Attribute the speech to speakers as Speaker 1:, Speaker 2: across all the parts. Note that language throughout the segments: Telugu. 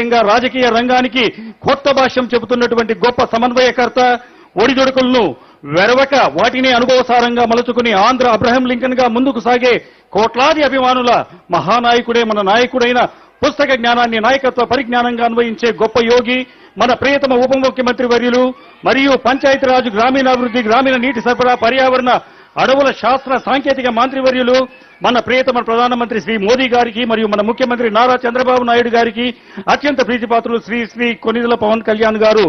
Speaker 1: అదేవిధంగా రాజకీయ రంగానికి కొత్త భాష్యం చెబుతున్నటువంటి గొప్ప సమన్వయకర్త, ఒడిదొడుకులను వెరవక వాటిని అనుభవసారంగా మలుచుకుని ఆంధ్ర అబ్రహం లింకన్ గా ముందుకు సాగే కోట్లాది అభిమానుల మహానాయకుడే మన నాయకుడైన పుస్తక జ్ఞానాన్ని నాయకత్వ పరిజ్ఞానంగా అన్వయించే గొప్ప యోగి, మన ప్రియతమ ఉప ముఖ్యమంత్రి వర్యులు మరియు పంచాయతీరాజ్, గ్రామీణాభివృద్ధి, గ్రామీణ నీటి సరఫరా, పర్యావరణ, అడవుల శాస్త్ర సాంకేతిక మంత్రివర్యులు, మన ప్రియతమ ప్రధానమంత్రి శ్రీ మోదీ గారికి మరియు మన ముఖ్యమంత్రి నారా చంద్రబాబు నాయుడు గారికి అత్యంత ప్రీతిపాత్రులు శ్రీ కొనిదెల పవన్ కళ్యాణ్ గారు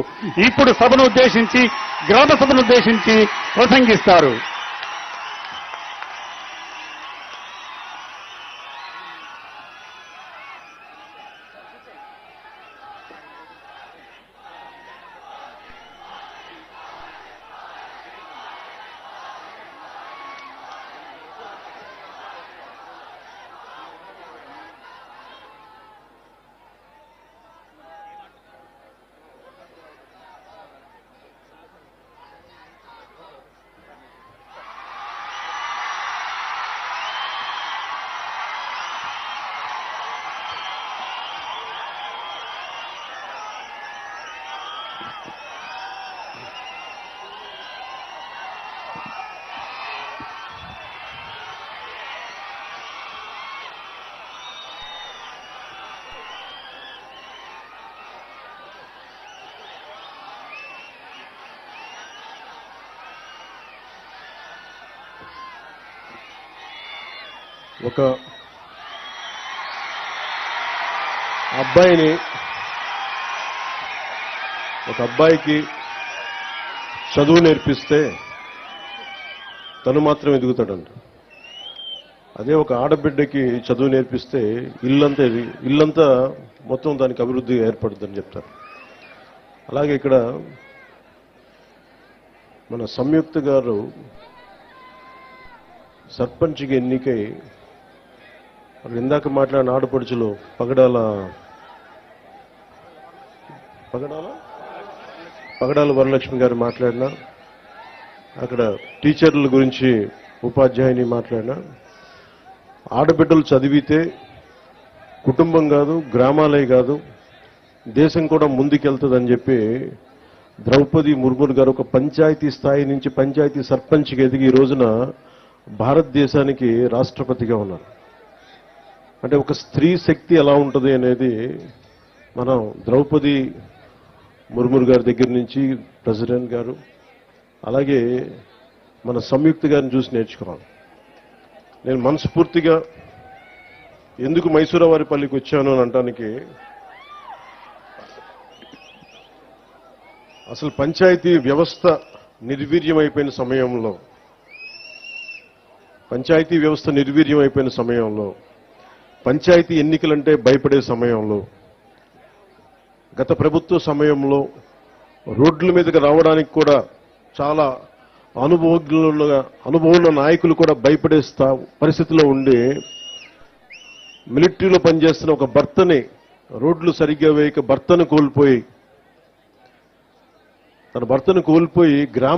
Speaker 1: ఇప్పుడు సభను ఉద్దేశించి, గ్రామ సభను ఉద్దేశించి ప్రసంగిస్తారు.
Speaker 2: ఒక అబ్బాయికి చదువు నేర్పిస్తే తను మాత్రం ఎదుగుతాడంట. అదే ఒక ఆడబిడ్డకి చదువు నేర్పిస్తే ఇల్లంతా మొత్తం దానికి అభివృద్ధి ఏర్పడుతుందని చెప్తారు. అలాగే ఇక్కడ మన సంయుక్త గారు సర్పంచ్కి ఎన్నికై ఇందాక మాట్లాడిన ఆడపడుచులు పగడాల వరలక్ష్మి గారు మాట్లాడినా, అక్కడ టీచర్ల గురించి ఉపాధ్యాయుని మాట్లాడినా, ఆడబిడ్డలు చదివితే కుటుంబం కాదు, గ్రామాలే కాదు, దేశం కూడా ముందుకెళ్తుందని చెప్పి ద్రౌపది ముర్ము గారు ఒక పంచాయతీ స్థాయి నుంచి పంచాయతీ సర్పంచ్కి ఎదిగి ఈ రోజున భారతదేశానికి రాష్ట్రపతిగా ఉన్నారు. అంటే ఒక స్త్రీ శక్తి ఎలా ఉంటుంది అనేది మనం ద్రౌపది ముర్ము గారి దగ్గర నుంచి ప్రెసిడెంట్ గారు, అలాగే మన సంయుక్త గారిని చూసి నేర్చుకోవాలి. నేను మనస్ఫూర్తిగా ఎందుకు మైసూరావారిపల్లికి వచ్చాను అని అనటానికి, అసలు పంచాయతీ వ్యవస్థ నిర్వీర్యమైపోయిన సమయంలో, పంచాయతీ ఎన్నికలంటే భయపడే సమయంలో, గత ప్రభుత్వ సమయంలో రోడ్ల మీదకి రావడానికి కూడా చాలా అనుభవం నాయకులు కూడా భయపడే పరిస్థితిలో ఉండి, మిలిటరీలో పనిచేస్తున్న ఒక భర్తని రోడ్లు సరిగ్గా వేయక తన భర్తను కోల్పోయి గ్రామ